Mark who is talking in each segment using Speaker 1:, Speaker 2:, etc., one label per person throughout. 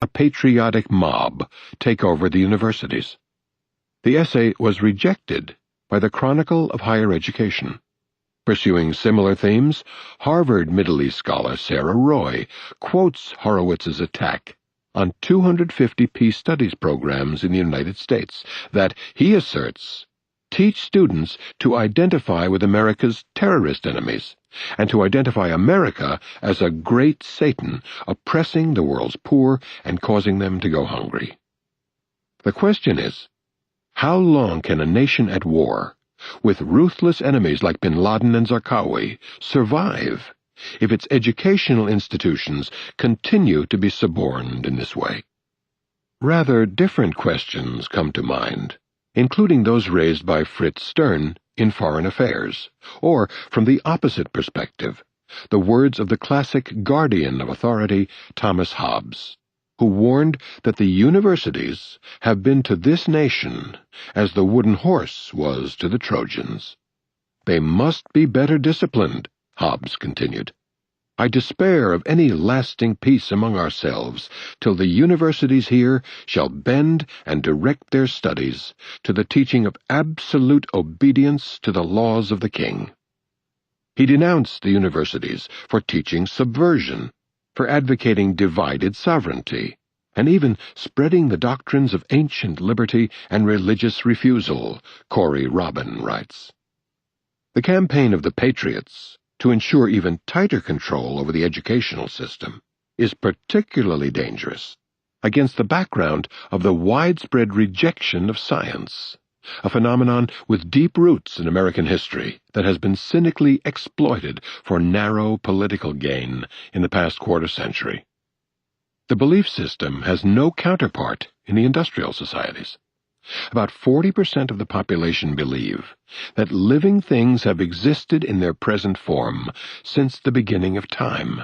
Speaker 1: a patriotic mob take over the universities. The essay was rejected by the Chronicle of Higher Education. Pursuing similar themes, Harvard Middle East scholar Sarah Roy quotes Horowitz's attack on 250 peace studies programs in the United States that, he asserts, teach students to identify with America's terrorist enemies and to identify America as a great Satan oppressing the world's poor and causing them to go hungry. The question is, how long can a nation at war, with ruthless enemies like bin Laden and Zarqawi, survive if its educational institutions continue to be suborned in this way? Rather different questions come to mind, including those raised by Fritz Stern in Foreign Affairs, or, from the opposite perspective, the words of the classic guardian of authority, Thomas Hobbes, who warned that the universities have been to this nation as the wooden horse was to the Trojans. They must be better disciplined, Hobbes continued. I despair of any lasting peace among ourselves till the universities here shall bend and direct their studies to the teaching of absolute obedience to the laws of the king. He denounced the universities for teaching subversion, for advocating divided sovereignty, and even spreading the doctrines of ancient liberty and religious refusal, Corey Robin writes. The campaign of the Patriots to ensure even tighter control over the educational system is particularly dangerous against the background of the widespread rejection of science, a phenomenon with deep roots in American history that has been cynically exploited for narrow political gain in the past quarter century. The belief system has no counterpart in the industrial societies. About 40% of the population believe that living things have existed in their present form since the beginning of time,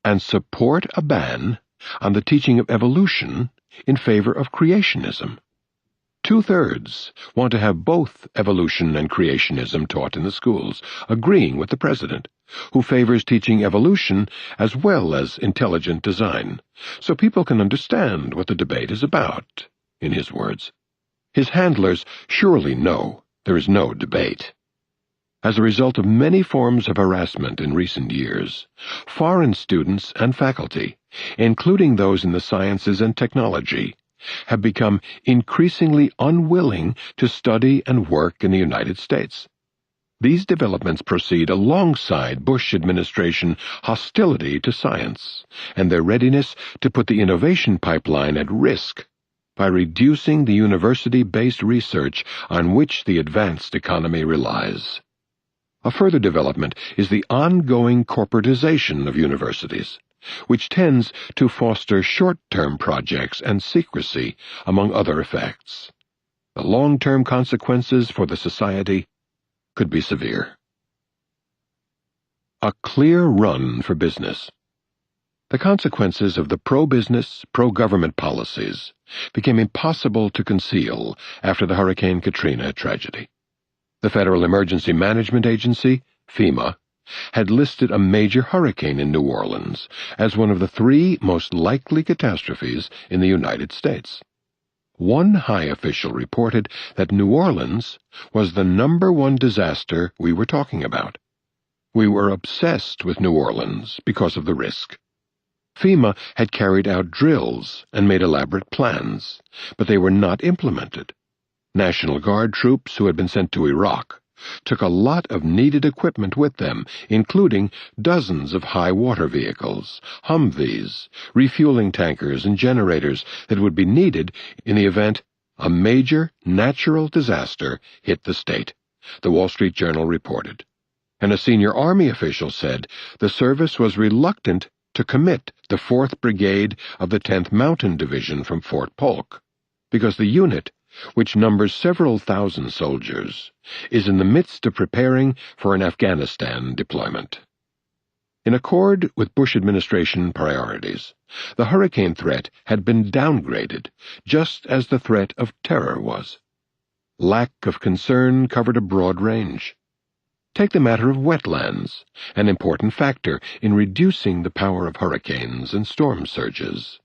Speaker 1: and support a ban on the teaching of evolution in favor of creationism. 2/3 want to have both evolution and creationism taught in the schools, agreeing with the president, who favors teaching evolution as well as intelligent design, so people can understand what the debate is about, in his words. His handlers surely know there is no debate. As a result of many forms of harassment in recent years, foreign students and faculty, including those in the sciences and technology, have become increasingly unwilling to study and work in the United States. These developments proceed alongside Bush administration hostility to science and their readiness to put the innovation pipeline at risk by reducing the university-based research on which the advanced economy relies. A further development is the ongoing corporatization of universities, which tends to foster short-term projects and secrecy, among other effects. The long-term consequences for the society could be severe. A clear run for business. The consequences of the pro-business, pro-government policies became impossible to conceal after the Hurricane Katrina tragedy. The Federal Emergency Management Agency, FEMA, had listed a major hurricane in New Orleans as one of the 3 most likely catastrophes in the United States. One high official reported that New Orleans was the #1 disaster we were talking about. We were obsessed with New Orleans because of the risk. FEMA had carried out drills and made elaborate plans, but they were not implemented. National Guard troops who had been sent to Iraq took a lot of needed equipment with them, including dozens of high-water vehicles, Humvees, refueling tankers, and generators that would be needed in the event a major natural disaster hit the state, the Wall Street Journal reported. And a senior Army official said the service was reluctant to commit the 4th Brigade of the 10th Mountain Division from Fort Polk, because the unit, which numbers several thousand soldiers, is in the midst of preparing for an Afghanistan deployment. In accord with Bush administration priorities, the hurricane threat had been downgraded, just as the threat of terror was. Lack of concern covered a broad range. Take the matter of wetlands, an important factor in reducing the power of hurricanes and storm surges.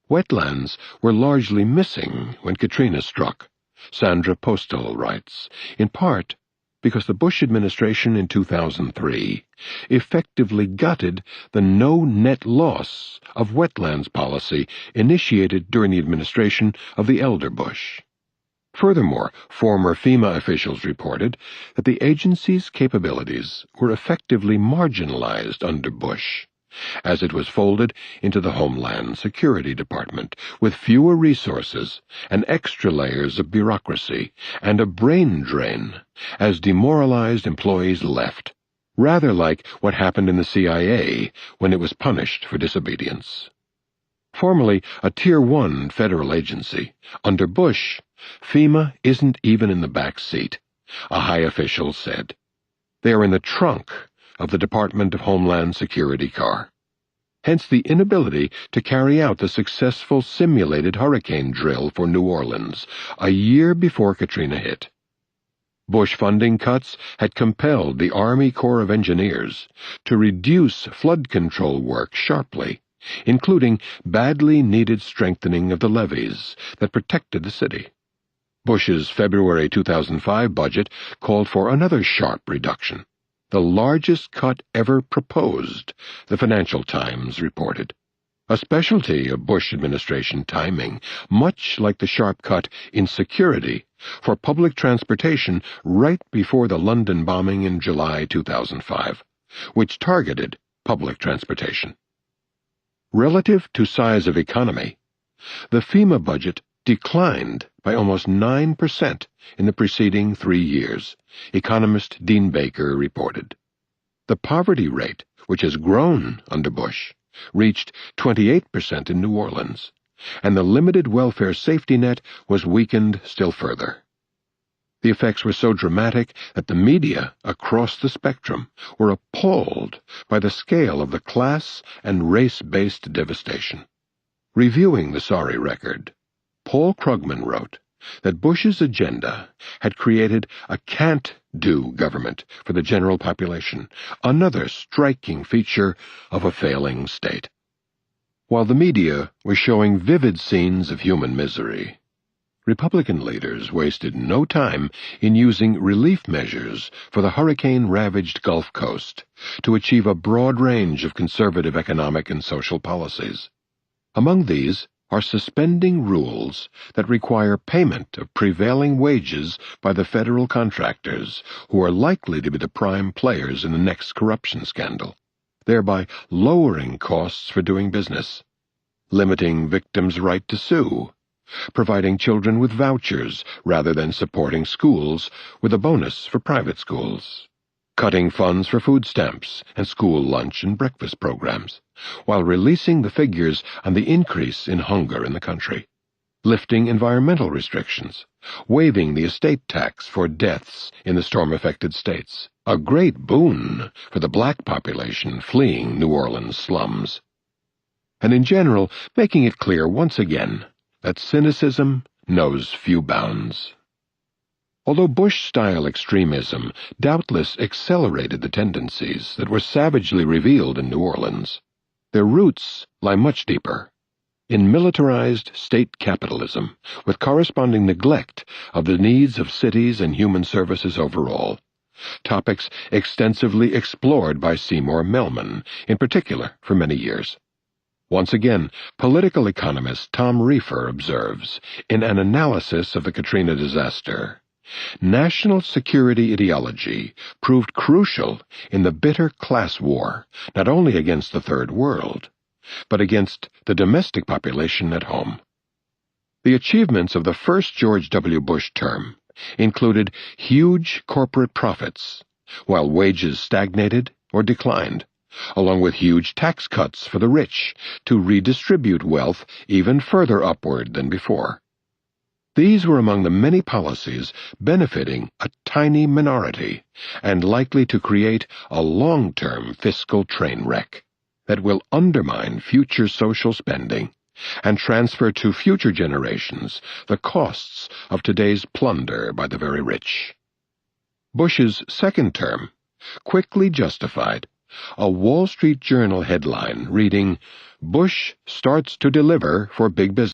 Speaker 1: Wetlands were largely missing when Katrina struck, Sandra Postal writes, in part because the Bush administration in 2003 effectively gutted the no net loss of wetlands policy initiated during the administration of the elder Bush. Furthermore, former FEMA officials reported that the agency's capabilities were effectively marginalized under Bush, as it was folded into the Homeland Security Department, with fewer resources and extra layers of bureaucracy and a brain drain as demoralized employees left, rather like what happened in the CIA when it was punished for disobedience. Formerly a Tier 1 federal agency, under Bush, FEMA isn't even in the back seat, a high official said. They are in the trunk of the Department of Homeland Security car. Hence the inability to carry out the successful simulated hurricane drill for New Orleans a year before Katrina hit. Bush funding cuts had compelled the Army Corps of Engineers to reduce flood control work sharply, including badly needed strengthening of the levees that protected the city. Bush's February 2005 budget called for another sharp reduction, the largest cut ever proposed, the Financial Times reported. A specialty of Bush administration timing, much like the sharp cut in security for public transportation right before the London bombing in July 2005, which targeted public transportation. Relative to size of economy, the FEMA budget declined by almost 9% in the preceding 3 years, economist Dean Baker reported. The poverty rate, which has grown under Bush, reached 28% in New Orleans, and the limited welfare safety net was weakened still further. The effects were so dramatic that the media across the spectrum were appalled by the scale of the class and race-based devastation. Reviewing the sorry record, Paul Krugman wrote that Bush's agenda had created a can't-do government for the general population, another striking feature of a failing state. While the media was showing vivid scenes of human misery, Republican leaders wasted no time in using relief measures for the hurricane-ravaged Gulf Coast to achieve a broad range of conservative economic and social policies. Among these are suspending rules that require payment of prevailing wages by the federal contractors who are likely to be the prime players in the next corruption scandal, thereby lowering costs for doing business, limiting victims' right to sue, providing children with vouchers rather than supporting schools with a bonus for private schools, cutting funds for food stamps and school lunch and breakfast programs, while releasing the figures on the increase in hunger in the country, lifting environmental restrictions, waiving the estate tax for deaths in the storm-affected states, a great boon for the black population fleeing New Orleans slums, and in general making it clear once again that cynicism knows few bounds. Although Bush-style extremism doubtless accelerated the tendencies that were savagely revealed in New Orleans, their roots lie much deeper, in militarized state capitalism, with corresponding neglect of the needs of cities and human services overall, topics extensively explored by Seymour Melman, in particular, for many years. Once again, political economist Tom Reefer observes, in an analysis of the Katrina disaster, national security ideology proved crucial in the bitter class war, not only against the Third World, but against the domestic population at home. The achievements of the first George W. Bush term included huge corporate profits, while wages stagnated or declined, along with huge tax cuts for the rich to redistribute wealth even further upward than before. These were among the many policies benefiting a tiny minority and likely to create a long-term fiscal train wreck that will undermine future social spending and transfer to future generations the costs of today's plunder by the very rich. Bush's second term quickly justified a Wall Street Journal headline reading, "Bush starts to deliver for big business."